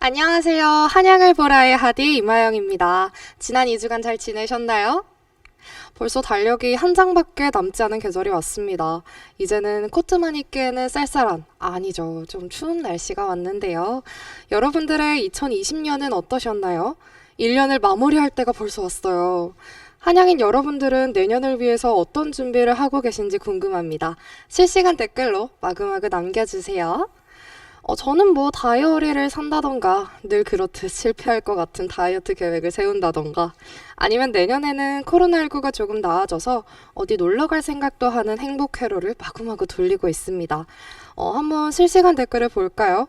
안녕하세요. 한양을 보라의 하디 이마영입니다. 지난 2주간 잘 지내셨나요? 벌써 달력이 한 장밖에 남지 않은 계절이 왔습니다. 이제는 코트만 입기에는 쌀쌀한, 아니죠. 좀 추운 날씨가 왔는데요. 여러분들의 2020년은 어떠셨나요? 1년을 마무리할 때가 벌써 왔어요. 한양인 여러분들은 내년을 위해서 어떤 준비를 하고 계신지 궁금합니다. 실시간 댓글로 마구마구 남겨주세요. 저는 뭐 다이어리를 산다던가 늘 그렇듯 실패할 것 같은 다이어트 계획을 세운다던가 아니면 내년에는 코로나19가 조금 나아져서 어디 놀러 갈 생각도 하는 행복 회로를 마구마구 돌리고 있습니다. 한번 실시간 댓글을 볼까요?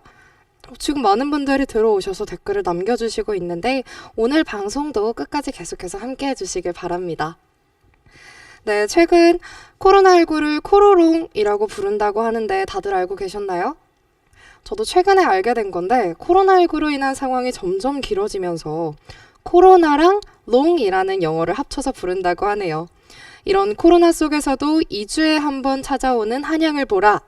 지금 많은 분들이 들어오셔서 댓글을 남겨주시고 있는데 오늘 방송도 끝까지 계속해서 함께 해주시길 바랍니다. 네, 최근 코로나19를 코로롱이라고 부른다고 하는데 다들 알고 계셨나요? 저도 최근에 알게 된 건데 코로나19로 인한 상황이 점점 길어지면서 코로나랑 롱이라는 영어를 합쳐서 부른다고 하네요. 이런 코로나 속에서도 2주에 한 번 찾아오는 한양을 보라.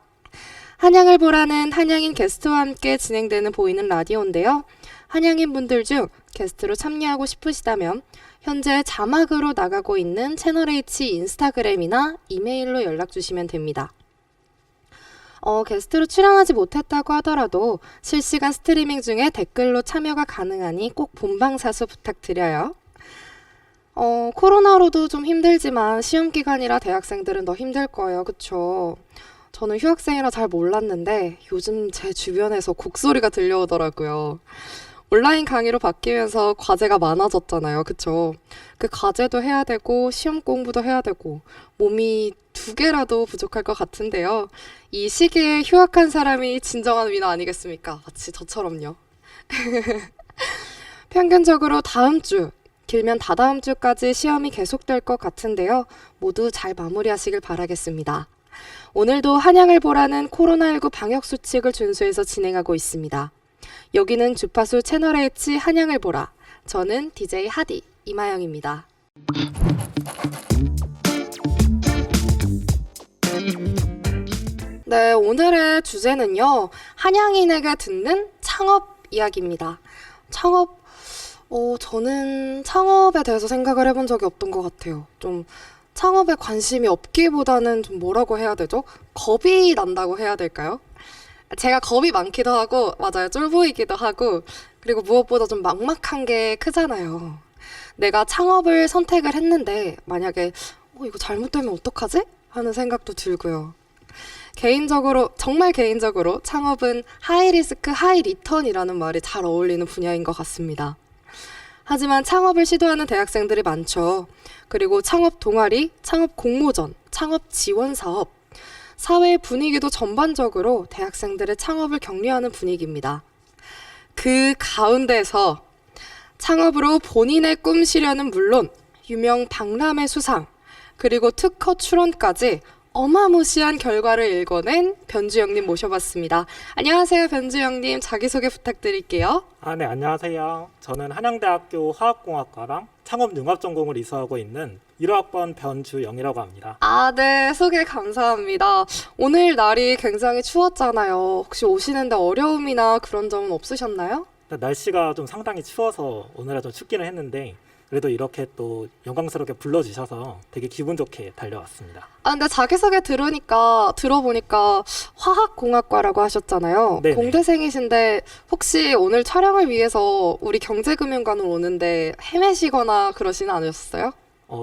한양을 보라는 한양인 게스트와 함께 진행되는 보이는 라디오인데요. 한양인 분들 중 게스트로 참여하고 싶으시다면 현재 자막으로 나가고 있는 채널H 인스타그램이나 이메일로 연락 주시면 됩니다. 게스트로 출연하지 못했다고 하더라도 실시간 스트리밍 중에 댓글로 참여가 가능하니 꼭 본방사수 부탁드려요. 코로나로도 좀 힘들지만 시험 기간이라 대학생들은 더 힘들 거예요. 그쵸? 저는 휴학생이라 잘 몰랐는데 요즘 제 주변에서 곡소리가 들려오더라고요. 온라인 강의로 바뀌면서 과제가 많아졌잖아요. 그쵸? 그 과제도 해야 되고 시험 공부도 해야 되고 몸이 2개라도 부족할 것 같은데요. 이 시기에 휴학한 사람이 진정한 위너 아니겠습니까? 마치 저처럼요. 평균적으로 다음 주, 길면 다다음 주까지 시험이 계속될 것 같은데요. 모두 잘 마무리하시길 바라겠습니다. 오늘도 한양을 보라는 코로나19 방역수칙을 준수해서 진행하고 있습니다. 여기는 주파수 채널H 한양을 보라. 저는 DJ 하디 이마영입니다. 네, 오늘의 주제는요. 한양인에게 듣는 창업 이야기입니다. 창업, 저는 창업에 대해서 생각을 해본 적이 없던 것 같아요. 좀 창업에 관심이 없기보다는 좀 뭐라고 해야 되죠? 겁이 난다고 해야 될까요? 제가 겁이 많기도 하고, 맞아요. 쫄보이기도 하고, 그리고 무엇보다 좀 막막한 게 크잖아요. 내가 창업을 선택을 했는데, 만약에, 이거 잘못되면 어떡하지? 하는 생각도 들고요. 개인적으로, 정말 개인적으로 창업은 하이 리스크, 하이 리턴이라는 말이 잘 어울리는 분야인 것 같습니다. 하지만 창업을 시도하는 대학생들이 많죠. 그리고 창업 동아리, 창업 공모전, 창업 지원 사업, 사회 분위기도 전반적으로 대학생들의 창업을 격려하는 분위기입니다. 그 가운데서 창업으로 본인의 꿈 실현은 물론 유명 박람회 수상, 그리고 특허 출원까지 어마무시한 결과를 읽어낸 변주영님 모셔봤습니다. 안녕하세요, 변주영님. 자기소개 부탁드릴게요. 네, 안녕하세요. 저는 한양대학교 화학공학과랑 창업융합전공을 이수하고 있는 1호학번 변주영이라고 합니다. 네, 소개 감사합니다. 오늘 날이 굉장히 추웠잖아요. 혹시 오시는데 어려움이나 그런 점은 없으셨나요? 날씨가 좀 상당히 추워서 오늘은 좀 춥기는 했는데 그래도 이렇게 또 영광스럽게 불러주셔서 되게 기분 좋게 달려왔습니다. 근데 자기소개 들어보니까 화학공학과라고 하셨잖아요. 네네. 공대생이신데 혹시 오늘 촬영을 위해서 우리 경제금융관을 오는데 헤매시거나 그러지는 않으셨어요?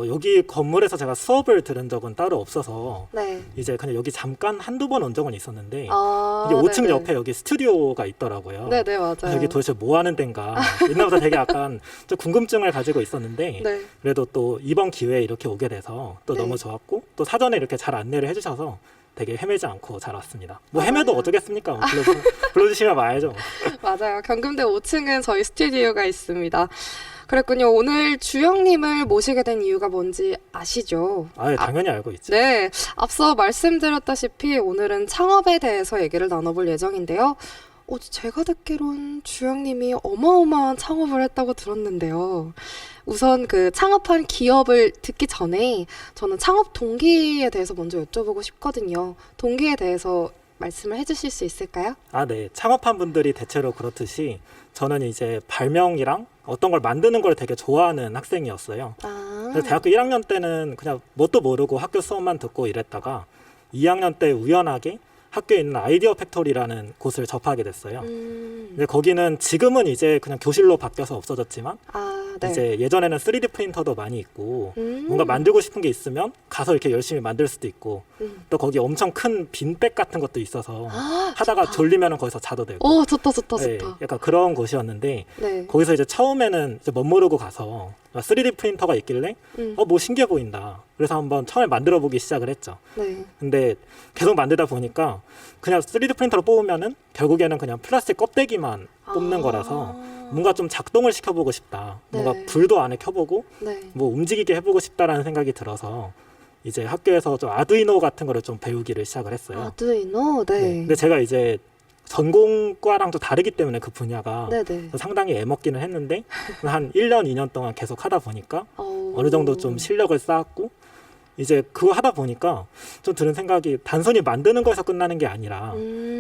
여기 건물에서 제가 수업을 들은 적은 따로 없어서 네. 이제 그냥 여기 잠깐 한두 번 온 적은 있었는데 이게 5층 네네. 옆에 여기 스튜디오가 있더라고요. 네네, 맞아요. 여기 도대체 뭐 하는 데인가 옛날부터 되게 약간 좀 궁금증을 가지고 있었는데 네. 그래도 또 이번 기회에 이렇게 오게 돼서 또 네. 너무 좋았고 또 사전에 이렇게 잘 안내를 해주셔서 되게 헤매지 않고 잘 왔습니다. 뭐 헤매도 어쩌겠습니까? 뭐 불러주시면 와야죠. 맞아요. 경금대 5층은 저희 스튜디오가 있습니다. 그랬군요. 오늘 주영님을 모시게 된 이유가 뭔지 아시죠? 당연히 알고 있죠. 네, 앞서 말씀드렸다시피 오늘은 창업에 대해서 얘기를 나눠볼 예정인데요. 제가 듣기론 주영님이 어마어마한 창업을 했다고 들었는데요. 우선 그 창업한 기업을 듣기 전에 저는 창업 동기에 대해서 먼저 여쭤보고 싶거든요. 동기에 대해서 말씀을 해주실 수 있을까요? 아, 네. 창업한 분들이 대체로 그렇듯이 저는 이제 발명이랑 어떤 걸 만드는 걸 되게 좋아하는 학생이었어요. 그래서 대학교 1학년 때는 그냥 뭣도 모르고 학교 수업만 듣고 이랬다가 2학년 때 우연하게 학교에 있는 아이디어 팩토리라는 곳을 접하게 됐어요. 근데 거기는 지금은 이제 그냥 교실로 바뀌어서 없어졌지만 네. 이제 예전에는 3D 프린터도 많이 있고 뭔가 만들고 싶은 게 있으면 가서 이렇게 열심히 만들 수도 있고 또 거기 엄청 큰 빈백 같은 것도 있어서 하다가 졸리면 거기서 자도 되고 오, 좋다, 좋다, 네, 좋다. 약간 그런 곳이었는데 네. 거기서 이제 처음에는 이제 멋모르고 가서 3D 프린터가 있길래 뭐 신기해 보인다. 그래서 한번 처음에 만들어 보기 시작을 했죠. 네. 근데 계속 만들다 보니까 그냥 3D 프린터로 뽑으면은 결국에는 그냥 플라스틱 껍데기만 뽑는 거라서 뭔가 좀 작동을 시켜보고 싶다. 뭔가 네. 불도 안에 켜보고 네. 뭐 움직이게 해보고 싶다라는 생각이 들어서 이제 학교에서 좀 아두이노 같은 거를 좀 배우기를 시작을 했어요. 아두이노, 네. 근데 제가 이제 전공과랑 좀 다르기 때문에 그 분야가 네네. 상당히 애먹기는 했는데 한 1년, 2년 동안 계속 하다 보니까 오. 어느 정도 좀 실력을 쌓았고 이제 그거 하다 보니까 좀 드는 생각이 단순히 만드는 거에서 끝나는 게 아니라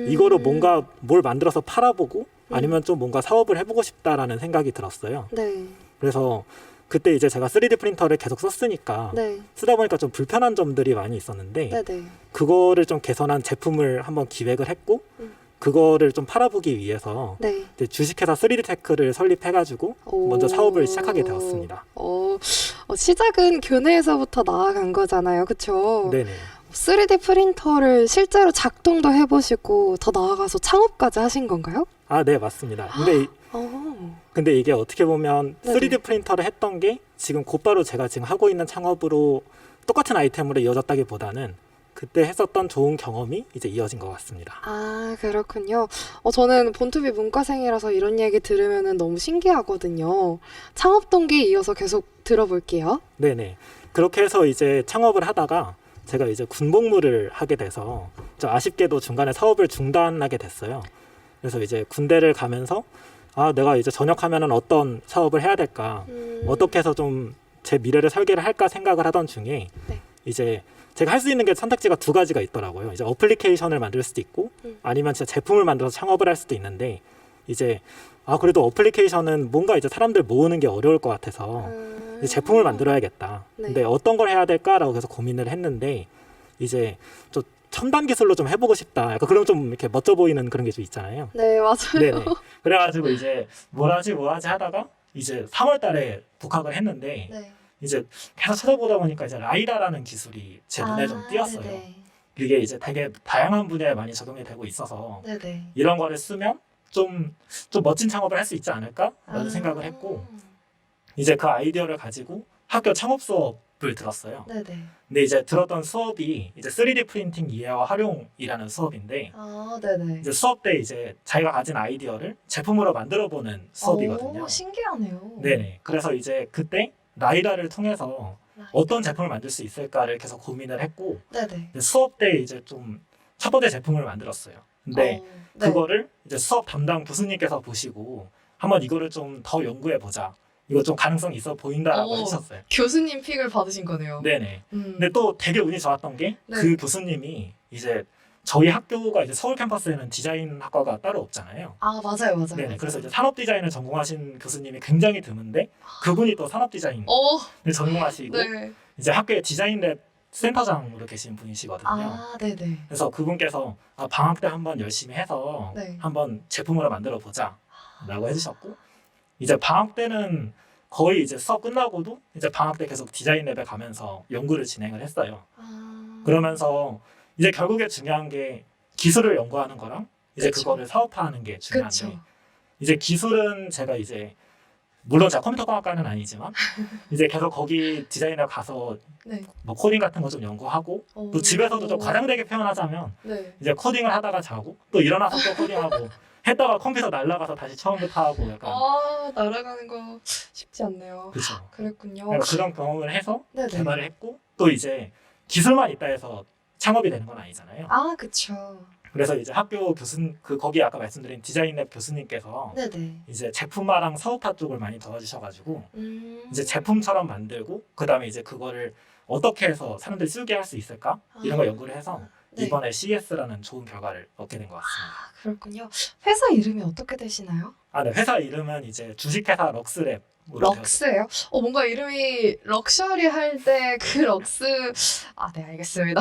이거로 뭔가 뭘 만들어서 팔아보고 아니면 좀 뭔가 사업을 해보고 싶다라는 생각이 들었어요. 네. 그래서 그때 이제 제가 3D 프린터를 계속 썼으니까 네. 쓰다 보니까 좀 불편한 점들이 많이 있었는데 네네. 그거를 좀 개선한 제품을 한번 기획을 했고 그거를 좀 팔아보기 위해서 네. 이제 주식회사 3D테크를 설립해가지고 먼저 사업을 시작하게 되었습니다. 시작은 교내에서부터 나아간 거잖아요. 그쵸? 네네. 3D 프린터를 실제로 작동도 해보시고 더 나아가서 창업까지 하신 건가요? 아, 네, 맞습니다. 근데 이게 어떻게 보면 네네. 3D 프린터를 했던 게 지금 곧바로 제가 지금 하고 있는 창업으로 똑같은 아이템으로 이어졌다기보다는 그때 했었던 좋은 경험이 이제 이어진 것 같습니다. 아, 그렇군요. 저는 본투비 문과생이라서 이런 얘기 들으면 너무 신기하거든요. 창업 동기 이어서 계속 들어볼게요. 네네. 그렇게 해서 이제 창업을 하다가 제가 이제 군복무를 하게 돼서 좀 아쉽게도 중간에 사업을 중단하게 됐어요. 그래서 이제 군대를 가면서 내가 이제 전역하면은 어떤 사업을 해야 될까, 어떻게 해서 좀 제 미래를 설계를 할까 생각을 하던 중에 네. 이제 제가 할 수 있는 게 선택지가 두 가지가 있더라고요. 이제 어플리케이션을 만들 수도 있고 아니면 진짜 제품을 만들어서 창업을 할 수도 있는데 이제 그래도 어플리케이션은 뭔가 이제 사람들 모으는 게 어려울 것 같아서 이제 제품을 만들어야겠다. 네. 근데 어떤 걸 해야 될까라고 계속 고민을 했는데 이제 좀 첨단 기술로 좀 해보고 싶다. 약간 그럼 좀 이렇게 멋져 보이는 그런 게 좀 있잖아요. 네, 맞아요. 네네. 그래가지고 이제 뭘 하지 하다가 이제 3월달에 복학을 했는데 네. 이제 계속 찾아보다 보니까 이제 라이다라는 기술이 제 눈에 좀 띄었어요. 네네. 이게 이제 되게 다양한 분야에 많이 적용이 되고 있어서 네네. 이런 거를 쓰면 좀 멋진 창업을 할 수 있지 않을까라는 생각을 했고 이제 그 아이디어를 가지고 학교 창업 수업을 들었어요. 네네. 근데 이제 들었던 수업이 이제 3D 프린팅 이해와 활용이라는 수업인데 네네. 이제 수업 때 이제 자기가 가진 아이디어를 제품으로 만들어 보는 수업이거든요. 신기하네요. 네네. 그래서 이제 그때 라이다를 통해서 어떤 제품을 만들 수 있을까를 계속 고민을 했고 네네. 수업 때 이제 좀 첫 번째 제품을 만들었어요. 근데 네. 그거를 이제 수업 담당 교수님께서 보시고 한번 이거를 좀 더 연구해 보자. 이거 좀 가능성 있어 보인다라고 해주셨어요. 교수님 픽을 받으신 거네요. 네네. 근데 또 되게 운이 좋았던 게 그 네. 교수님이 이제 저희 학교가 이제 서울 캠퍼스에는 디자인 학과가 따로 없잖아요. 맞아요. 네네. 그래서 이제 산업 디자인을 전공하신 교수님이 굉장히 드문데 그분이 또 산업 디자인을 전공하시고 네. 이제 학교에 디자인 랩 센터장으로 계신 분이시거든요. 네네. 그래서 그분께서 방학 때 한번 열심히 해서 네. 한번 제품으로 만들어 보자라고 해주셨고 이제 방학 때는 거의 이제 수업 끝나고도 이제 방학 때 계속 디자인 랩에 가면서 연구를 진행을 했어요. 그러면서 이제 결국에 중요한 게 기술을 연구하는 거랑 이제 그쵸. 그거를 사업화하는 게 중요한데 그쵸. 이제 기술은 제가 이제 물론 제가 컴퓨터공학과는 아니지만 이제 계속 거기 디자인을 가서 네. 뭐 코딩 같은 거 좀 연구하고 또 집에서도 좀 과장되게 표현하자면 네. 이제 코딩을 하다가 자고 또 일어나서 또 코딩하고 했다가 컴퓨터 날라가서 다시 처음부터 하고 약간 날아가는 거 쉽지 않네요. 그렇죠. 그랬군요. 그런 경험을 해서 네네. 개발을 했고 또 이제 기술만 있다 해서 창업이 되는 건 아니잖아요. 그쵸. 그래서 이제 학교 거기 아까 말씀드린 디자인랩 교수님께서 네네. 이제 제품화랑 사업화 쪽을 많이 도와주셔가지고 이제 제품처럼 만들고 그 다음에 이제 그거를 어떻게 해서 사람들이 쓰게 할 수 있을까 이런 거 연구를 해서 네. 이번에 CES라는 좋은 결과를 얻게 된 것 같습니다. 아, 그렇군요. 회사 이름이 어떻게 되시나요? 아, 네. 회사 이름은 이제 주식회사 럭스랩으로 럭스예요? 뭔가 이름이 럭셔리 할 때 그 럭스. 아, 네, 알겠습니다.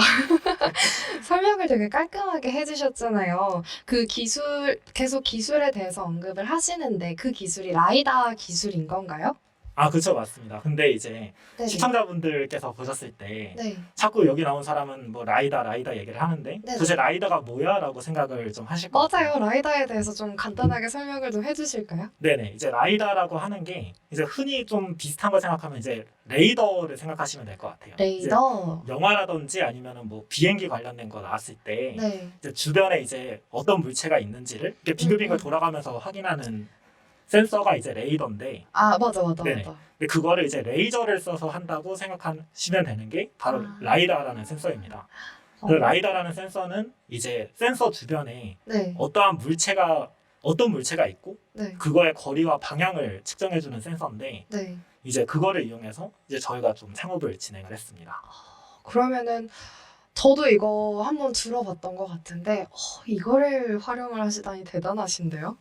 설명을 되게 깔끔하게 해주셨잖아요. 그 기술, 계속 기술에 대해서 언급을 하시는데 그 기술이 라이다 기술인 건가요? 아, 그쵸, 맞습니다. 근데 이제 네네. 시청자분들께서 보셨을 때 네. 자꾸 여기 나온 사람은 뭐 라이다 얘기를 하는데 네네. 도대체 라이다가 뭐야? 라고 생각을 좀 하실 것 같아요. 맞아요. 라이다에 대해서 좀 간단하게 설명을 좀 해주실까요? 네네. 이제 라이다라고 하는 게 이제 흔히 좀 비슷한 걸 생각하면 이제 레이더를 생각하시면 될 것 같아요. 레이더. 이제 영화라든지 아니면은 뭐 비행기 관련된 거 나왔을 때 네. 이제 주변에 이제 어떤 물체가 있는지를 이렇게 빙글빙글 돌아가면서 확인하는 센서가 이제 레이더인데 아, 맞아. 네네. 근데 그거를 이제 레이저를 써서 한다고 생각하시면 되는 게 바로 아. 라이다라는 센서입니다. 그 라이다라는 센서는 이제 센서 주변에 네. 어떤 물체가 있고 네. 그거의 거리와 방향을 측정해주는 센서인데 네. 이제 그거를 이용해서 이제 저희가 좀 창업을 진행을 했습니다. 그러면은 저도 이거 한번 들어봤던 것 같은데 이거를 활용을 하시다니 대단하신데요?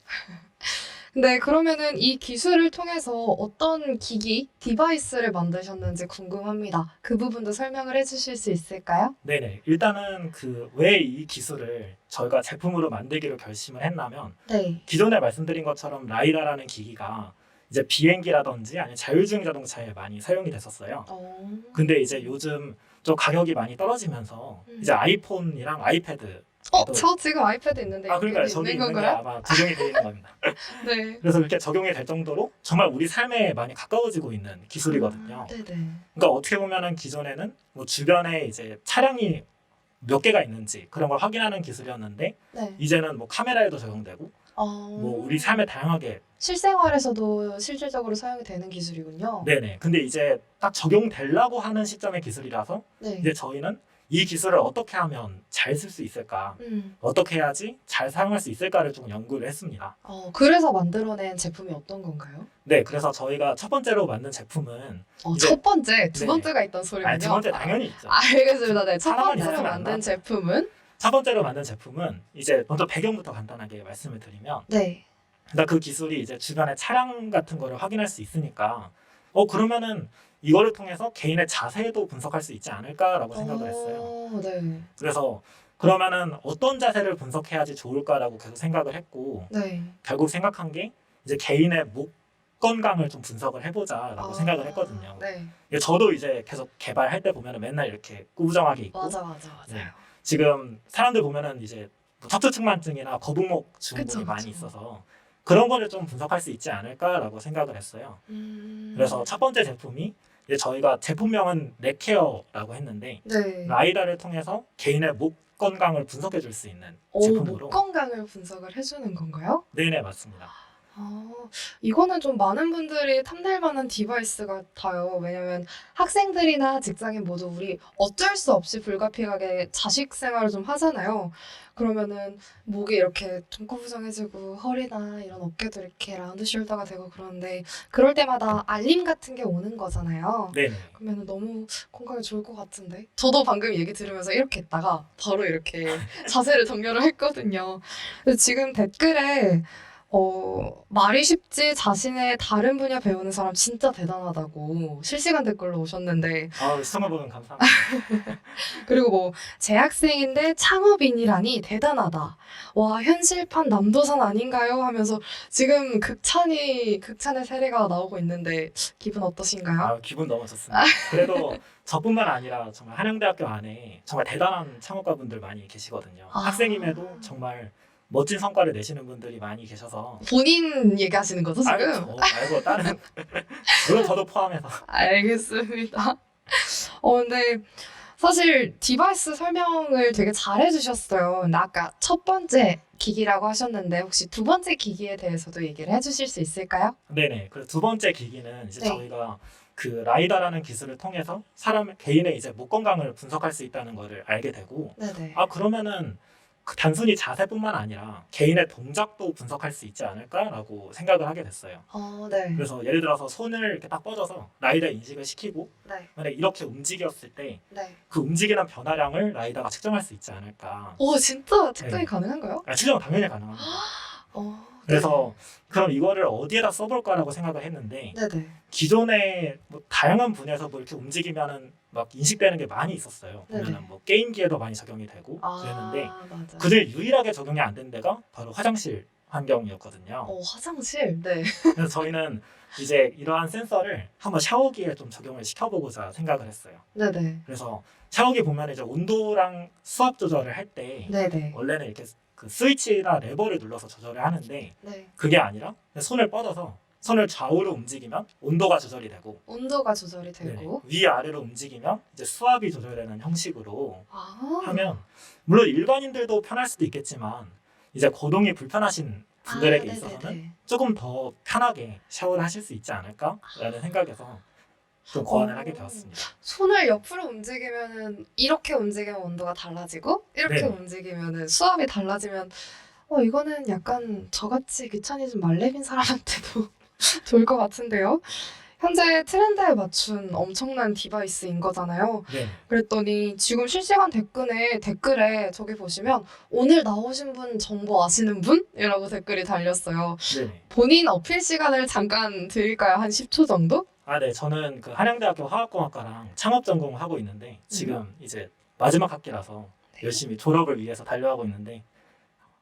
근데 그러면은 이 기술을 통해서 어떤 기기, 디바이스를 만드셨는지 궁금합니다. 그 부분도 설명을 해주실 수 있을까요? 네네. 일단은 그 왜 이 기술을 저희가 제품으로 만들기로 결심을 했냐면 네. 기존에 말씀드린 것처럼 라이다라는 기기가 이제 비행기라든지 아니면 자율주행 자동차에 많이 사용이 됐었어요. 근데 이제 요즘 좀 가격이 많이 떨어지면서 이제 아이폰이랑 아이패드 저 지금 아이패드 있는데 그러니까요. 이게 저기 있는 있는 게 건가요? 아마 적용이 되어 있는 겁니다. 네. 그래서 이렇게 적용이 될 정도로 정말 우리 삶에 많이 가까워지고 있는 기술이거든요. 네네. 그러니까 어떻게 보면은 기존에는 뭐 주변에 이제 차량이 몇 개가 있는지 그런 걸 확인하는 기술이었는데 네. 이제는 뭐 카메라에도 적용되고 뭐 우리 삶에 다양하게 실생활에서도 실질적으로 사용이 되는 기술이군요. 네네. 근데 이제 딱 적용되려고 하는 시점의 기술이라서 네. 이제 저희는 이 기술을 어떻게 하면 잘 쓸 수 있을까? 어떻게 해야지 잘 사용할 수 있을까를 좀 연구를 했습니다. 그래서 만들어낸 제품이 어떤 건가요? 네, 그래서 저희가 첫 번째로 만든 제품은 이제- 첫 번째, 두 네. 번째가 있던 소리군요. 아니, 두 번째 당연히 있죠. 알겠습니다. 네, 첫 사람은 번째로 있으면 안 만든 나죠. 제품은 첫 번째로 만든 제품은 이제 먼저 배경부터 간단하게 말씀을 드리면 네. 그러니까 그 기술이 이제 주변에 차량 같은 거를 확인할 수 있으니까 그러면은 이거를 통해서 개인의 자세도 분석할 수 있지 않을까라고 생각을 했어요. 네. 그래서 그러면은 어떤 자세를 분석해야지 좋을까라고 계속 생각을 했고 네. 결국 생각한 게 이제 개인의 목 건강을 좀 분석을 해보자라고 생각을 했거든요. 네. 저도 이제 계속 개발할 때 보면은 맨날 이렇게 꾸부정하게 있고 맞아요. 네. 지금 사람들 보면은 이제 뭐 척추측만증이나 거북목 증후군이 그쵸, 많이 그쵸. 있어서 그런 거를 좀 분석할 수 있지 않을까라고 생각을 했어요. 그래서 첫 번째 제품이 이제 저희가 제품명은 넥케어라고 했는데 네. 라이다를 통해서 개인의 목 건강을 분석해 줄 수 있는 목 제품으로 건강을 분석을 해주는 건가요? 네네 맞습니다. 이거는 좀 많은 분들이 탐낼 만한 디바이스 같아요. 왜냐면 학생들이나 직장인 모두 우리 어쩔 수 없이 불가피하게 자식 생활을 좀 하잖아요. 그러면은 목이 이렇게 통구부정해지고 허리나 이런 어깨도 이렇게 라운드 숄더가 되고 그러는데 그럴 때마다 알림 같은 게 오는 거잖아요. 네네. 그러면 너무 건강에 좋을 것 같은데. 저도 방금 얘기 들으면서 이렇게 했다가 바로 이렇게 자세를 정렬을 했거든요. 근데 지금 댓글에 말이 쉽지 자신의 다른 분야 배우는 사람 진짜 대단하다고 실시간 댓글로 오셨는데 시청자분 감사합니다. 그리고 뭐 재학생인데 창업인이라니 대단하다. 와 현실판 남도산 아닌가요? 하면서 지금 극찬의 세례가 나오고 있는데 기분 어떠신가요? 기분 너무 좋습니다. 그래도 저뿐만 아니라 정말 한양대학교 안에 정말 대단한 창업가분들 많이 계시거든요. 학생임에도 정말 멋진 성과를 내시는 분들이 많이 계셔서 본인 얘기하시는 거죠 지금? 저 말고 다른 물론 저도 포함해서 알겠습니다. 근데 사실 디바이스 설명을 되게 잘 해주셨어요. 근데 아까 첫 번째 기기라고 하셨는데 혹시 두 번째 기기에 대해서도 얘기를 해주실 수 있을까요? 네네. 그래서 두 번째 기기는 이제 네. 저희가 그 라이다라는 기술을 통해서 개인의 이제 목 건강을 분석할 수 있다는 거를 알게 되고 네네. 그러면은 단순히 자세뿐만 아니라 개인의 동작도 분석할 수 있지 않을까라고 생각을 하게 됐어요. 네. 그래서 예를 들어서 손을 이렇게 딱 뻗어서 라이다 인식을 시키고 네. 만약 이렇게 움직였을 때 네. 그 움직이는 변화량을 라이다가 측정할 수 있지 않을까. 진짜 측정이 네. 가능한가요? 측정은 당연히 가능합니다. 그래서 그럼 이거를 어디에다 써볼까라고 생각을 했는데 네네. 기존에 뭐 다양한 분야에서 뭐 이렇게 움직이면은 막 인식되는 게 많이 있었어요. 보면은 뭐 게임기에도 많이 적용이 되고 그랬는데 맞아. 그중에 유일하게 적용이 안 된 데가 바로 화장실 환경이었거든요. 화장실. 네. 그래서 저희는 이제 이러한 센서를 한번 샤워기에 좀 적용을 시켜보고자 생각을 했어요. 네네. 그래서 샤워기 보면 이제 온도랑 수압 조절을 할 때 네네. 원래는 이렇게 그 스위치나 레버를 눌러서 조절을 하는데 네. 그게 아니라 손을 뻗어서 손을 좌우로 움직이면 온도가 조절이 되고 온도가 조절이 되고 위아래로 움직이면 이제 수압이 조절되는 형식으로 아. 하면 물론 일반인들도 편할 수도 있겠지만 이제 거동이 불편하신 분들에게 있어서는 조금 더 편하게 샤워를 하실 수 있지 않을까라는 생각에서 좀 고안을 하게 되었습니다. 손을 옆으로 움직이면은 이렇게 움직이면 온도가 달라지고 이렇게 네. 움직이면은 수압이 달라지면 이거는 약간 저같이 귀차니즘 말레빈 사람한테도 좋을 것 같은데요. 현재 트렌드에 맞춘 엄청난 디바이스인 거잖아요. 네. 그랬더니 지금 실시간 댓글에 저기 보시면 오늘 나오신 분 정보 아시는 분? 이라고 댓글이 달렸어요. 네. 본인 어필 시간을 잠깐 드릴까요? 한 10초 정도? 네. 저는 그 한양대학교 화학공학과랑 창업 전공을 하고 있는데 지금 이제 마지막 학기라서 열심히 졸업을 위해서 달려가고 있는데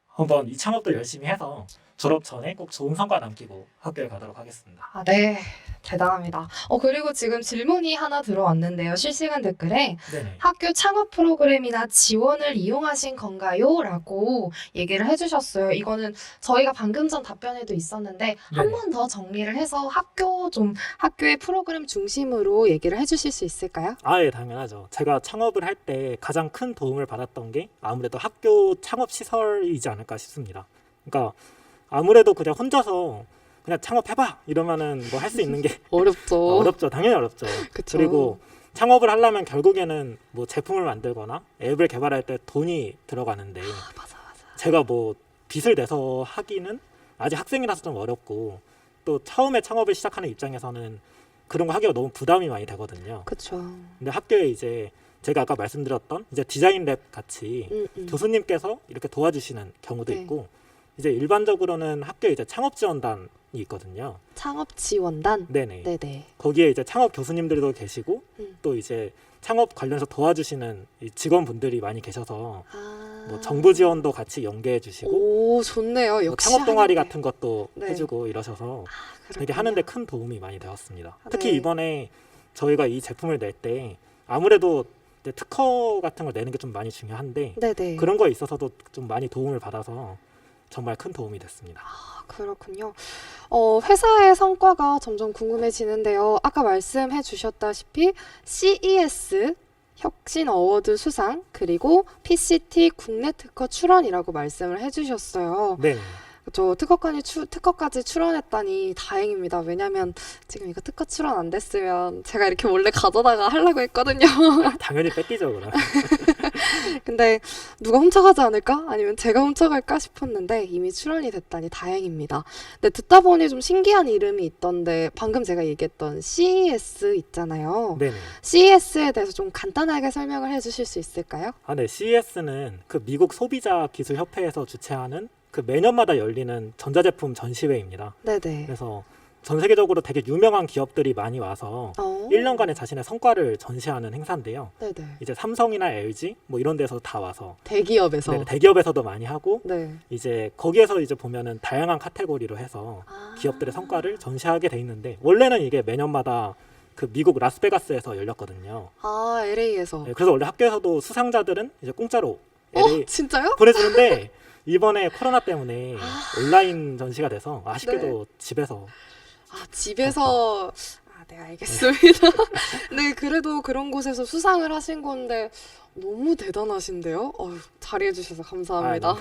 한번 이 창업도 열심히 해서 졸업 전에 꼭 좋은 성과 남기고 학교에 가도록 하겠습니다. 네. 대단합니다. 그리고 지금 질문이 하나 들어왔는데요. 실시간 댓글에 네네. 학교 창업 프로그램이나 지원을 이용하신 건가요? 라고 얘기를 해주셨어요. 이거는 저희가 방금 전 답변에도 있었는데 한 번 더 정리를 해서 학교의 프로그램 중심으로 얘기를 해주실 수 있을까요? 예, 당연하죠. 제가 창업을 할 때 가장 큰 도움을 받았던 게 아무래도 학교 창업 시설이지 않을까 싶습니다. 그러니까 아무래도 그냥 혼자서 그냥 창업해봐 이러면은 뭐 할 수 있는 게 어렵죠. 어렵죠. 당연히 어렵죠. 그쵸. 그리고 창업을 하려면 결국에는 뭐 제품을 만들거나 앱을 개발할 때 돈이 들어가는데 맞아. 제가 뭐 빚을 내서 하기는 아직 학생이라서 좀 어렵고 또 처음에 창업을 시작하는 입장에서는 그런 거 하기가 너무 부담이 많이 되거든요. 그렇죠. 근데 학교에 이제 제가 아까 말씀드렸던 이제 디자인 랩 같이 교수님께서 이렇게 도와주시는 경우도 네. 있고 이제 일반적으로는 학교에 이제 창업 지원단이 있거든요. 창업 지원단? 네네. 네네. 거기에 이제 창업 교수님들도 계시고 음. 또 이제 창업 관련해서 도와주시는 이 직원분들이 많이 계셔서 뭐 아. 정부 지원도 같이 연계해 주시고 오, 좋네요. 뭐 역시 창업 동아리 하는데. 같은 것도 네. 해주고 이러셔서 되게 그렇군요. 하는데 큰 도움이 많이 되었습니다. 특히 네. 이번에 저희가 이 제품을 낼 때 아무래도 이제 특허 같은 걸 내는 게 좀 많이 중요한데 네네. 그런 거에 있어서도 좀 많이 도움을 받아서 정말 큰 도움이 됐습니다. 그렇군요. 회사의 성과가 점점 궁금해지는데요. 아까 말씀해 주셨다시피 CES 혁신 어워드 수상 그리고 PCT 국내 특허 출원이라고 말씀을 해주셨어요. 네. 저 특허까지 출원했다니 다행입니다. 왜냐면 지금 이거 특허 출원 안 됐으면 제가 이렇게 몰래 가져다가 하려고 했거든요. 당연히 뺏기죠, 그럼. 근데 누가 훔쳐가지 않을까? 아니면 제가 훔쳐갈까 싶었는데 이미 출원이 됐다니 다행입니다. 근데 듣다 보니 좀 신기한 이름이 있던데 방금 제가 얘기했던 CES 있잖아요. 네네. CES에 대해서 좀 간단하게 설명을 해주실 수 있을까요? 네. CES는 그 미국 소비자 기술 협회에서 주최하는 그 매년마다 열리는 전자제품 전시회입니다. 네네. 그래서 전 세계적으로 되게 유명한 기업들이 많이 와서 1년간의 자신의 성과를 전시하는 행사인데요. 네네. 이제 삼성이나 LG 뭐 이런 데서 다 와서 대기업에서. 네, 대기업에서도 많이 하고 네. 이제 거기에서 이제 보면은 다양한 카테고리로 해서 기업들의 성과를 전시하게 돼 있는데 원래는 이게 매년마다 그 미국 라스베가스에서 열렸거든요. LA에서. 네, 그래서 원래 학교에서도 수상자들은 이제 공짜로 LA 진짜요? 보내주는데 이번에 코로나 때문에 온라인 전시가 돼서 아쉽게도 집에서 집에서. 네, 알겠습니다. 네, 그래도 그런 곳에서 수상을 하신 건데 너무 대단하신데요? 자리해주셔서 감사합니다.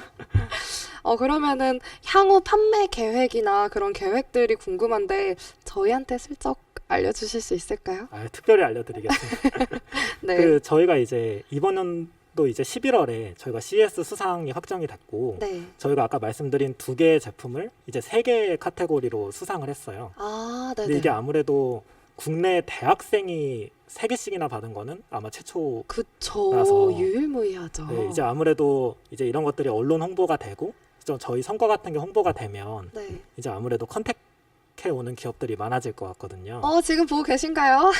그러면은 향후 판매 계획이나 그런 계획들이 궁금한데 저희한테 슬쩍 알려주실 수 있을까요? 특별히 알려드리겠습니다. 네. 저희가 이제 이번 또 이제 11월에 저희가 CES 수상이 확정이 됐고 네. 저희가 아까 말씀드린 2개의 제품을 이제 3개의 카테고리로 수상을 했어요. 아, 네네. 근데 이게 아무래도 국내 대학생이 3개씩이나 받은 거는 아마 최초라서 그쵸. 유일무이하죠. 네, 이제 아무래도 이제 이런 것들이 언론 홍보가 되고 좀 저희 성과 같은 게 홍보가 되면 네. 이제 아무래도 컨택해 오는 기업들이 많아질 것 같거든요. 지금 보고 계신가요?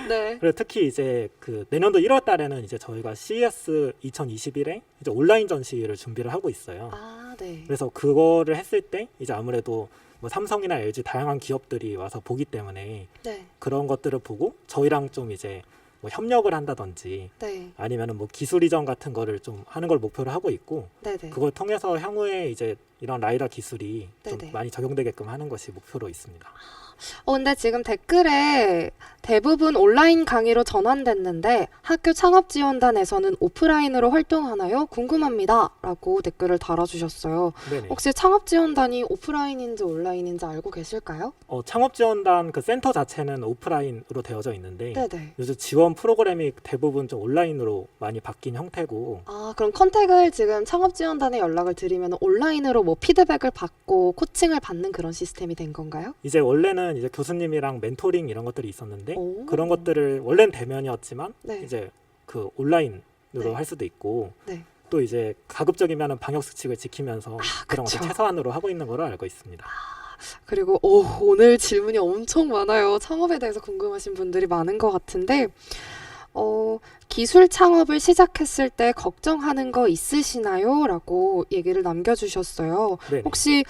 네. 그리고 특히 이제 그 내년도 1월 달에는 이제 저희가 CES 2021에 이제 온라인 전시를 준비를 하고 있어요. 아, 네. 그래서 그거를 했을 때 이제 아무래도 뭐 삼성이나 LG 다양한 기업들이 와서 보기 때문에 네. 그런 것들을 보고 저희랑 좀 이제 뭐 협력을 한다든지 네. 아니면은 뭐 기술 이전 같은 거를 좀 하는 걸 목표로 하고 있고 네네. 그걸 통해서 향후에 이제 이런 라이다 기술이 좀 네네. 많이 적용되게끔 하는 것이 목표로 있습니다. 근데 지금 댓글에 대부분 온라인 강의로 전환됐는데 학교 창업지원단에서는 오프라인으로 활동하나요? 궁금합니다. 라고 댓글을 달아주셨어요. 네네. 혹시 창업지원단이 오프라인인지 온라인인지 알고 계실까요? 창업지원단 그 센터 자체는 오프라인으로 되어져 있는데 네네. 요즘 지원 프로그램이 대부분 좀 온라인으로 많이 바뀐 형태고 아, 그럼 컨택을 지금 창업지원단에 연락을 드리면 온라인으로 뭐 피드백을 받고 코칭을 받는 그런 시스템이 된 건가요? 이제 원래는 이제 교수님이랑 멘토링 이런 것들이 있었는데 오. 그런 것들을 원래는 대면이었지만 네. 이제 그 온라인으로 네. 할 수도 있고 네. 또 이제 가급적이면 방역 수칙을 지키면서 그런 그쵸. 것을 최소한으로 하고 있는 걸로 알고 있습니다. 그리고 오늘 질문이 엄청 많아요. 창업에 대해서 궁금하신 분들이 많은 것 같은데 기술 창업을 시작했을 때 걱정하는 거 있으시나요? 라고 얘기를 남겨주셨어요. 네네. 혹시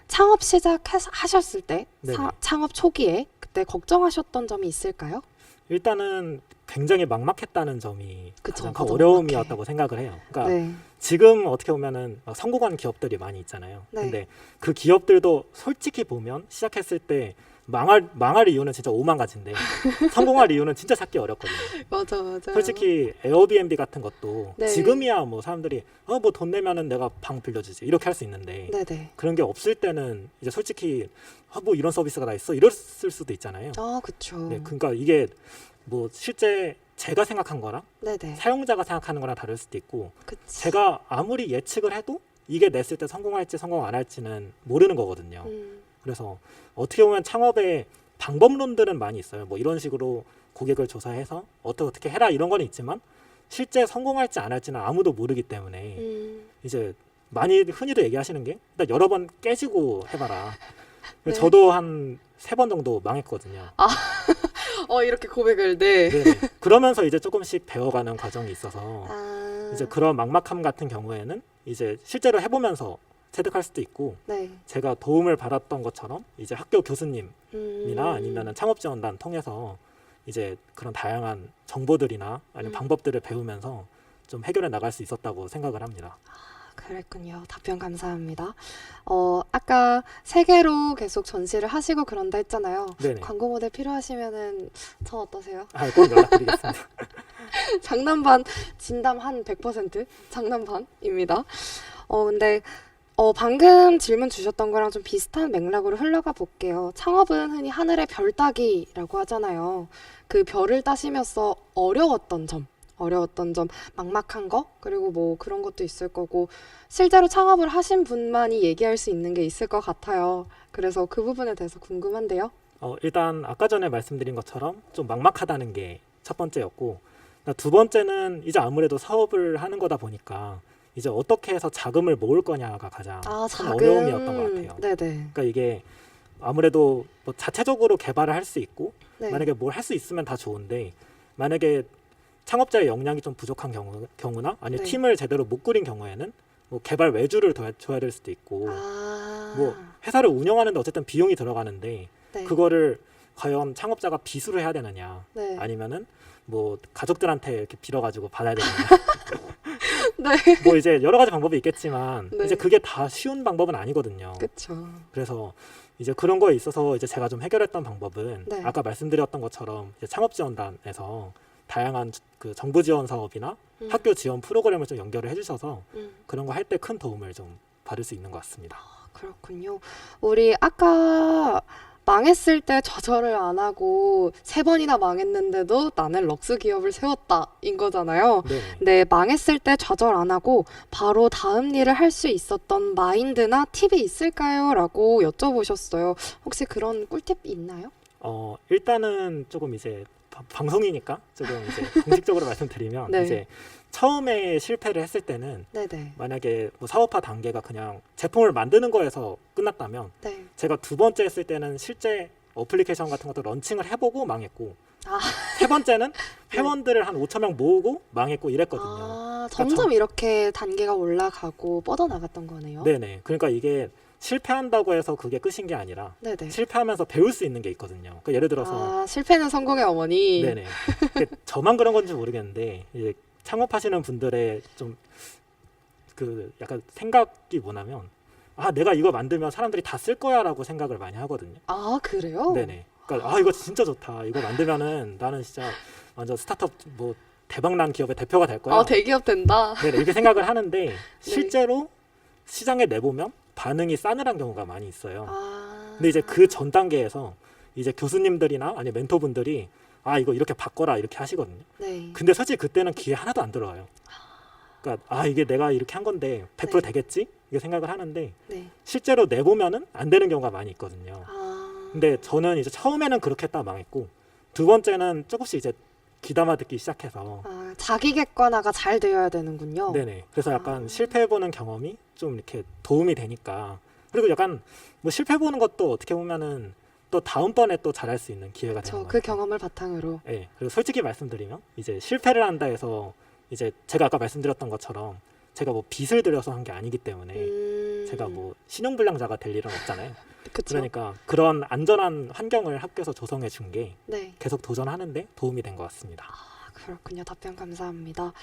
창업 시작하셨을 때 네네. 창업 초기에 그때 걱정하셨던 점이 있을까요? 일단은 굉장히 막막했다는 점이 그쵸, 가장 큰 저도 어려움이었다고 생각을 해요. 그러니까 네. 지금 어떻게 보면은 막 성공한 기업들이 많이 있잖아요. 네. 근데 그 기업들도 솔직히 보면 시작했을 때 망할 이유는 진짜 오만 가지인데 성공할 이유는 진짜 찾기 어렵거든요. 맞아요. 솔직히 에어비앤비 같은 것도 네. 지금이야 뭐 사람들이 뭐 돈 내면은 내가 방 빌려주지 이렇게 할 수 있는데 네네. 그런 게 없을 때는 이제 솔직히 뭐 이런 서비스가 다 있어 이랬을 수도 있잖아요. 아, 그쵸. 네, 그러니까 이게 뭐 실제 제가 생각한 거랑 네네. 사용자가 생각하는 거랑 다를 수도 있고 그치. 제가 아무리 예측을 해도 이게 냈을 때 성공할지 성공 안 할지는 모르는 거거든요. 그래서 어떻게 보면 창업의 방법론들은 많이 있어요. 뭐 이런 식으로 고객을 조사해서 어떻게 해라 이런 건 있지만 실제 성공할지 안 할지는 아무도 모르기 때문에 이제 많이 흔히도 얘기하시는 게 일단 여러 번 깨지고 해봐라. 네. 저도 한 3번 정도 망했거든요. 이렇게 고백을 네. 네. 그러면서 이제 조금씩 배워가는 과정이 있어서 이제 그런 막막함 같은 경우에는 이제 실제로 해보면서 체득할 수도 있고 네. 제가 도움을 받았던 것처럼 이제 학교 교수님이나 아니면은 창업지원단 통해서 이제 그런 다양한 정보들이나 아니면 방법들을 배우면서 좀 해결해 나갈 수 있었다고 생각을 합니다. 그랬군요. 답변 감사합니다. 아까 세계로 계속 전시를 하시고 그런다 했잖아요. 네네. 광고 모델 필요하시면은 저 어떠세요? 꼭 연락드리겠습니다. 장난 반, 진담 한 100% 장난 반입니다. 근데 방금 질문 주셨던 거랑 좀 비슷한 맥락으로 흘러가 볼게요. 창업은 흔히 하늘의 별 따기라고 하잖아요. 그 별을 따시면서 어려웠던 점, 막막한 거, 그리고 뭐 그런 것도 있을 거고, 실제로 창업을 하신 분만이 얘기할 수 있는 게 있을 것 같아요. 그래서 그 부분에 대해서 궁금한데요. 일단 아까 전에 말씀드린 것처럼 좀 막막하다는 게 첫 번째였고 두 번째는 이제 아무래도 사업을 하는 거다 보니까 이제 어떻게 해서 자금을 모을 거냐가 가장 큰 어려움이었던 것 같아요. 네네. 그러니까 이게 아무래도 뭐 자체적으로 개발을 할 수 있고 네. 만약에 뭘 할 수 있으면 다 좋은데 만약에 창업자의 역량이 좀 부족한 경우나 아니면 네. 팀을 제대로 못 꾸린 경우에는 뭐 개발 외주를 줘야 될 수도 있고 뭐 회사를 운영하는데 어쨌든 비용이 들어가는데 네. 그거를 과연 창업자가 빚으로 해야 되느냐 네. 아니면은 뭐 가족들한테 이렇게 빌어가지고 받아야 되느냐 네. 뭐 이제 여러 가지 방법이 있겠지만 네. 이제 그게 다 쉬운 방법은 아니거든요. 그렇죠. 그래서 이제 그런 거에 있어서 이제 제가 좀 해결했던 방법은 네. 아까 말씀드렸던 것처럼 이제 창업지원단에서 다양한 그 정부 지원 사업이나 학교 지원 프로그램을 좀 연결을 해주셔서 그런 거 할 때 큰 도움을 좀 받을 수 있는 것 같습니다. 그렇군요. 우리 아까 망했을 때 좌절을 안 하고 3번이나 망했는데도 나는 럭스 기업을 세웠다인 거잖아요. 네. 근데 망했을 때 좌절 안 하고 바로 다음 일을 할 수 있었던 마인드나 팁이 있을까요? 라고 여쭤보셨어요. 혹시 그런 꿀팁 있나요? 일단은 조금 이제 방송이니까 조금 이제 공식적으로 말씀드리면 네. 이제 처음에 실패를 했을 때는 네네. 만약에 뭐 사업화 단계가 그냥 제품을 만드는 거에서 끝났다면 네. 제가 2번째 했을 때는 실제 어플리케이션 같은 것도 런칭을 해보고 망했고 아. 3번째는 회원들을 한 5천 명 모으고 망했고 이랬거든요. 아, 점점 이렇게 단계가 올라가고 뻗어나갔던 거네요. 네네. 그러니까 이게 실패한다고 해서 그게 끝인 게 아니라 네네. 실패하면서 배울 수 있는 게 있거든요. 그러니까 예를 들어서 아, 실패는 성공의 어머니. 네네. 저만 그런 건지 모르겠는데 이제 창업하시는 분들의 좀 그 약간 생각이 뭐냐면 내가 이거 만들면 사람들이 다 쓸 거야라고 생각을 많이 하거든요. 아, 그래요? 네네. 그러니까 이거 진짜 좋다. 이거 만들면은 나는 진짜 완전 스타트업 뭐 대박난 기업의 대표가 될 거야. 아, 대기업 된다. 네네. 이렇게 생각을 하는데 실제로 시장에 내보면 반응이 싸늘한 경우가 많이 있어요. 아. 근데 이제 그 전 단계에서 이제 교수님들이나 아니 멘토분들이 이거 이렇게 바꿔라 이렇게 하시거든요. 네. 근데 솔직히 그때는 귀에 하나도 안 들어와요. 그러니까 이게 내가 이렇게 한 건데 100% 네. 되겠지? 이렇게 생각을 하는데 네. 실제로 내보면은 안 되는 경우가 많이 있거든요. 아. 근데 저는 이제 처음에는 그렇게 했다 망했고 2번째는 조금씩 이제 귀담아 듣기 시작해서 아, 자기 객관화가 잘 되어야 되는군요. 네네. 그래서 약간 아. 실패해보는 경험이 좀 이렇게 도움이 되니까 그리고 약간 뭐 실패해보는 것도 어떻게 보면은 또 다음번에 또 잘할 수 있는 기회가 되는 거예요. 그 경험을 바탕으로. 네. 그리고 솔직히 말씀드리면 이제 실패를 한다 해서 이제 제가 아까 말씀드렸던 것처럼 제가 뭐 빚을 들여서 한 게 아니기 때문에 제가 뭐 신용불량자가 될 일은 없잖아요. 그쵸. 그러니까 그런 안전한 환경을 학교에서 조성해 준 게 네. 계속 도전하는데 도움이 된 것 같습니다. 그렇군요. 답변 감사합니다.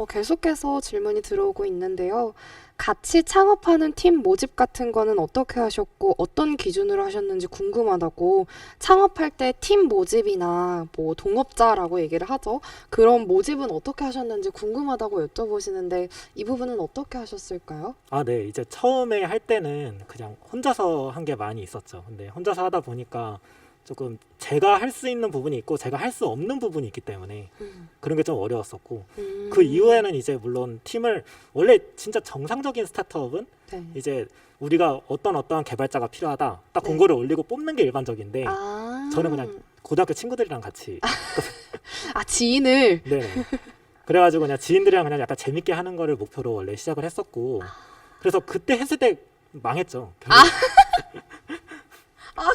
계속해서 질문이 들어오고 있는데요. 같이 창업하는 팀 모집 같은 거는 어떻게 하셨고 어떤 기준으로 하셨는지 궁금하다고. 창업할 때 팀 모집이나 뭐 동업자라고 얘기를 하죠. 그런 모집은 어떻게 하셨는지 궁금하다고 여쭤보시는데 이 부분은 어떻게 하셨을까요? 네. 이제 처음에 할 때는 그냥 혼자서 한 게 많이 있었죠. 근데 혼자서 하다 보니까 조금 제가 할 수 있는 부분이 있고 제가 할 수 없는 부분이 있기 때문에 그런 게 좀 어려웠었고 그 이후에는 이제 물론 팀을 원래 진짜 정상적인 스타트업은 네. 이제 우리가 어떠한 개발자가 필요하다 딱 네. 공고를 올리고 뽑는 게 일반적인데 저는 그냥 고등학교 친구들이랑 같이 지인을. 네. 그래가지고 그냥 지인들이랑 그냥 약간 재밌게 하는 거를 목표로 원래 시작을 했었고 그래서 그때 했을 때 망했죠.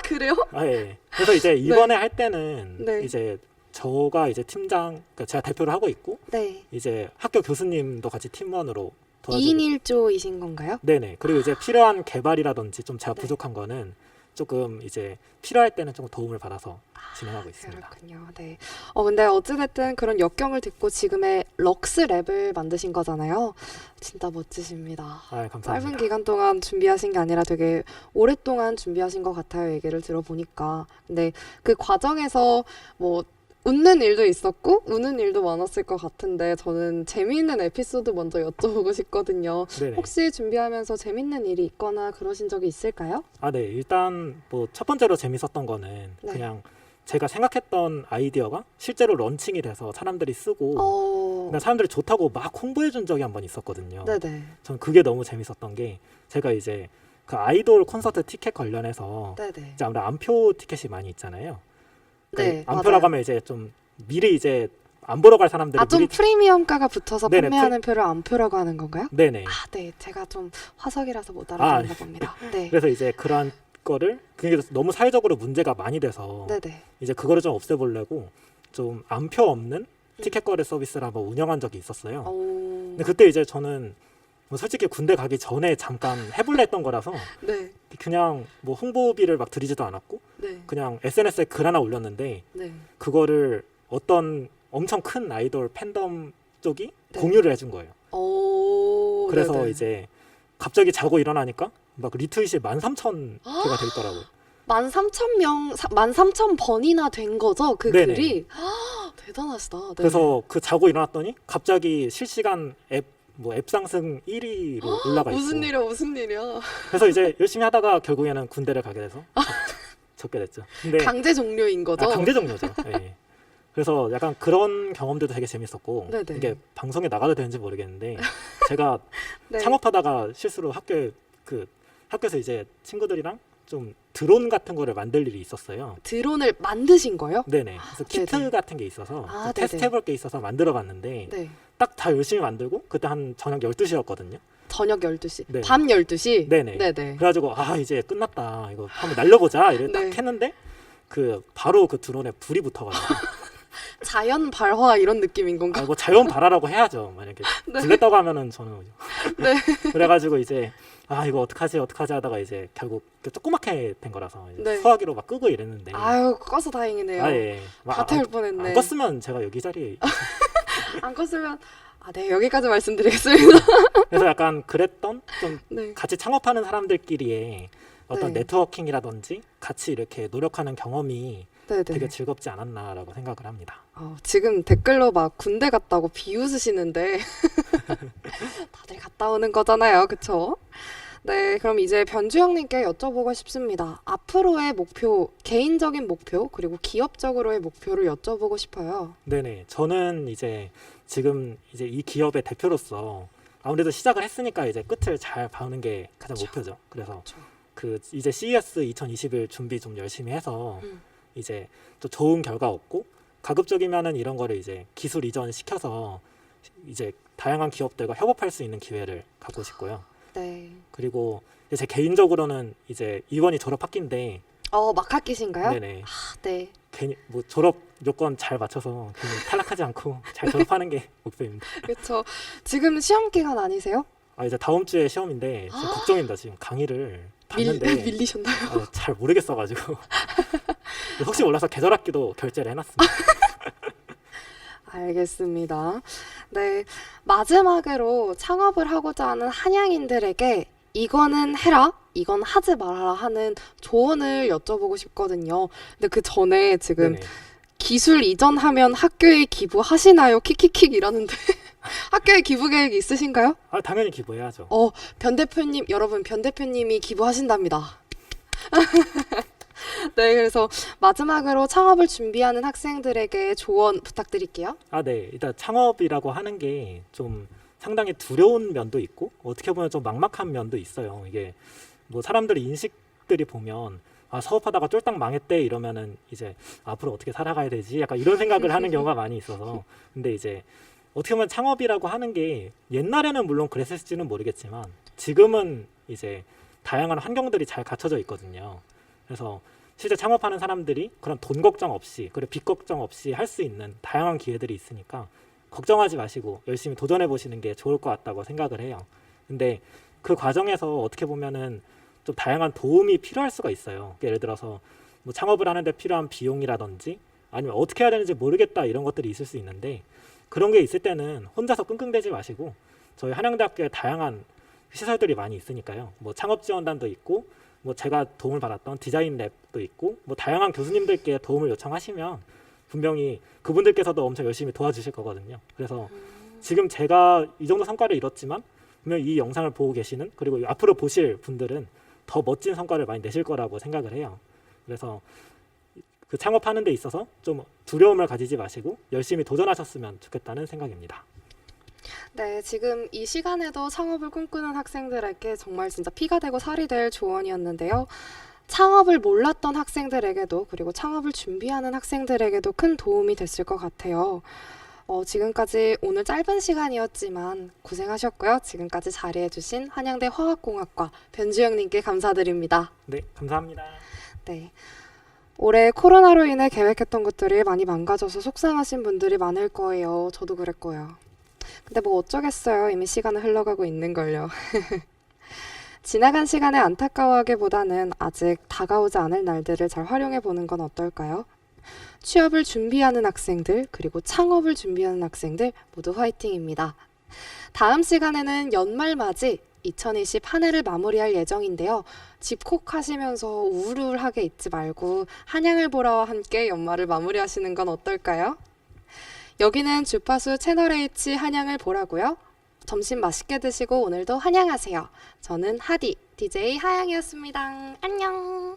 그래요? 예. 그래서 이제 이번에 할 때는 네. 이제 저가 이제 팀장, 그러니까 제가 대표를 하고 있고 네. 이제 학교 교수님도 같이 팀원으로 도와주고 2인 1조이신 건가요? 네네. 그리고 이제 필요한 개발이라든지 좀 제가 네. 부족한 거는 조금 이제 필요할 때는 조금 도움을 받아서 진행하고 있습니다. 그렇군요. 네. 근데 어찌됐든 그런 역경을 딛고 지금의 럭스 랩을 만드신 거잖아요. 진짜 멋지십니다. 감사합니다. 짧은 기간 동안 준비하신 게 아니라 되게 오랫동안 준비하신 것 같아요. 얘기를 들어보니까. 근데 그 과정에서 뭐 웃는 일도 있었고 우는 일도 많았을 것 같은데 저는 재미있는 에피소드 먼저 여쭤보고 싶거든요. 네네. 혹시 준비하면서 재밌는 일이 있거나 그러신 적이 있을까요? 네. 일단 뭐 첫 번째로 재밌었던 거는 네. 그냥 제가 생각했던 아이디어가 실제로 런칭이 돼서 사람들이 쓰고 그냥 사람들이 좋다고 막 홍보해 준 적이 한 번 있었거든요. 네네. 전 그게 너무 재밌었던 게 제가 이제 그 아이돌 콘서트 티켓 관련해서 네네. 이제 아무래도 암표 티켓이 많이 있잖아요. 네, 암표라고 맞아요. 하면 이제 좀 미리 이제 안 보러 갈 사람들이 좀 미리 프리미엄가가 붙어서 네네, 판매하는 표를 암표라고 하는 건가요? 네네. 네. 제가 좀 화석이라서 못 알아듣나 봅니다. 네. 그래서 이제 그러한 거를 그게 너무 사회적으로 문제가 많이 돼서 네네. 이제 그거를 좀 없애보려고 좀 암표 없는 티켓 거래 서비스를 한번 운영한 적이 있었어요. 근데 그때 이제 저는 뭐 솔직히 군대 가기 전에 잠깐 해볼래 했던 거라서 네. 그냥 뭐 홍보비를 막 들이지도 않았고 네. 그냥 SNS에 글 하나 올렸는데 네. 그거를 어떤 엄청 큰 아이돌 팬덤 쪽이 네. 공유를 해준 거예요. 그래서 네네. 이제 갑자기 자고 일어나니까 막 리트윗이 13,000개가 돼 있더라고요. 13,000명, 13,000번이나 된 거죠? 그 네네. 글이? 대단하시다. 네. 그래서 그 자고 일어났더니 갑자기 실시간 앱 상승 1위로 올라가 있고 무슨 일이야? 그래서 이제 열심히 하다가 결국에는 군대를 가게 돼서 적게 됐죠. 근데 강제 종료인 거죠? 강제 종료죠. 네. 그래서 약간 그런 경험들도 되게 재밌었고 네네. 이게 방송에 나가도 되는지 모르겠는데 제가 네. 창업하다가 실수로 학교에서 이제 친구들이랑 좀 드론 같은 거를 만들 일이 있었어요. 드론을 만드신 거요? 네네. 그래서 키트 네네. 같은 게 있어서 아, 테스트 해볼 게 있어서 만들어봤는데 네. 딱 다 열심히 만들고 그때 한 저녁 12시였거든요. 저녁 12시. 네. 밤 12시? 네네. 네네. 그래가지고 이제 끝났다. 이거 한번 날려보자. 이래 딱 네. 했는데 바로 그 드론에 불이 붙어가지고 자연 발화 이런 느낌인 건가? 뭐 자연 발화라고 해야죠. 만약에 네. 불 냈다고 하면은 저는 네. 그래가지고 이제 이거 어떡하지 하다가 이제 결국 조그맣게 된 거라서 이제 네. 수화기로 막 끄고 이랬는데 아유, 꺼서 다행이네요. 예. 다 태울 뻔했네. 안 껐으면 제가 여기 자리에 안 껐으면 네, 여기까지 말씀드리겠습니다. 그래서 약간 그랬던 좀 네. 같이 창업하는 사람들끼리의 어떤 네. 네트워킹이라든지 같이 이렇게 노력하는 경험이 네네. 되게 즐겁지 않았나라고 생각을 합니다. 지금 댓글로 막 군대 갔다고 비웃으시는데 다들 갔다 오는 거잖아요. 그쵸? 네, 그럼 이제 변주영님께 여쭤보고 싶습니다. 앞으로의 목표, 개인적인 목표, 그리고 기업적으로의 목표를 여쭤보고 싶어요. 네네. 저는 이제 지금 이제 이 기업의 대표로서 아무래도 시작을 했으니까 이제 끝을 잘 봐오는 게 가장 그쵸. 목표죠. 그래서 그쵸. 이제 CES 2021 준비 좀 열심히 해서 음. 이제 또 좋은 결과 얻고 가급적이면은 이런 거를 이제 기술 이전 시켜서 이제 다양한 기업들과 협업할 수 있는 기회를 갖고 싶고요. 네. 그리고 이제 제 개인적으로는 이제 이번이 졸업 학기인데 막 학기신가요? 네네. 네. 괜히 뭐 졸업 요건 잘 맞춰서 괜히 탈락하지 않고 잘 졸업하는 게 목표입니다. 그렇죠. 지금 시험 기간 아니세요? 이제 다음 주에 시험인데 지금 걱정입니다. 지금 강의를 봤는데 밀리셨나요? 잘 모르겠어가지고 혹시 몰라서 계절학기도 결제를 해놨습니다. 알겠습니다. 네, 마지막으로 창업을 하고자 하는 한양인들에게 이거는 해라, 이건 하지 말아라 하는 조언을 여쭤보고 싶거든요. 근데 그 전에 지금 네네. 기술 이전하면 학교에 기부하시나요? 킥킥킥 이러는데 학교에 기부 계획 있으신가요? 당연히 기부해야죠. 변 대표님, 여러분, 변 대표님이 기부하신답니다. 네, 그래서 마지막으로 창업을 준비하는 학생들에게 조언 부탁드릴게요. 네. 일단 창업이라고 하는 게 좀 상당히 두려운 면도 있고 어떻게 보면 좀 막막한 면도 있어요. 이게 뭐 사람들의 인식들이 보면 사업하다가 쫄딱 망했대 이러면은 이제 앞으로 어떻게 살아가야 되지? 약간 이런 생각을 하는 경우가 많이 있어서 근데 이제 어떻게 보면 창업이라고 하는 게 옛날에는 물론 그랬을지는 모르겠지만 지금은 이제 다양한 환경들이 잘 갖춰져 있거든요. 그래서 실제 창업하는 사람들이 그런 돈 걱정 없이 그리고 빚 걱정 없이 할 수 있는 다양한 기회들이 있으니까 걱정하지 마시고 열심히 도전해 보시는 게 좋을 것 같다고 생각을 해요. 근데 그 과정에서 어떻게 보면은 좀 다양한 도움이 필요할 수가 있어요. 예를 들어서 뭐 창업을 하는데 필요한 비용이라든지 아니면 어떻게 해야 되는지 모르겠다 이런 것들이 있을 수 있는데 그런 게 있을 때는 혼자서 끙끙대지 마시고 저희 한양대학교에 다양한 시설들이 많이 있으니까요. 뭐 창업 지원단도 있고 뭐 제가 도움을 받았던 디자인 랩도 있고 뭐 다양한 교수님들께 도움을 요청하시면 분명히 그분들께서도 엄청 열심히 도와주실 거거든요. 그래서 지금 제가 이 정도 성과를 이뤘지만 분명 이 영상을 보고 계시는 그리고 앞으로 보실 분들은 더 멋진 성과를 많이 내실 거라고 생각을 해요. 그래서 그 창업하는 데 있어서 좀 두려움을 가지지 마시고 열심히 도전하셨으면 좋겠다는 생각입니다. 네, 지금 이 시간에도 창업을 꿈꾸는 학생들에게 정말 진짜 피가 되고 살이 될 조언이었는데요. 창업을 몰랐던 학생들에게도 그리고 창업을 준비하는 학생들에게도 큰 도움이 됐을 것 같아요. 지금까지 오늘 짧은 시간이었지만 고생하셨고요. 지금까지 자리해주신 한양대 화학공학과 변주영님께 감사드립니다. 네, 감사합니다. 네. 올해 코로나로 인해 계획했던 것들이 많이 망가져서 속상하신 분들이 많을 거예요. 저도 그랬고요. 근데 뭐 어쩌겠어요. 이미 시간은 흘러가고 있는걸요. 지나간 시간에 안타까워하기보다는 아직 다가오지 않을 날들을 잘 활용해 보는 건 어떨까요? 취업을 준비하는 학생들, 그리고 창업을 준비하는 학생들 모두 화이팅입니다. 다음 시간에는 연말맞이 2020 한 해를 마무리할 예정인데요. 집콕하시면서 우울하게 있지 말고 한양을 보라와 함께 연말을 마무리하시는 건 어떨까요? 여기는 주파수 채널 H 한양을 보라고요. 점심 맛있게 드시고 오늘도 한양하세요. 저는 하디, DJ 하양이었습니다. 안녕!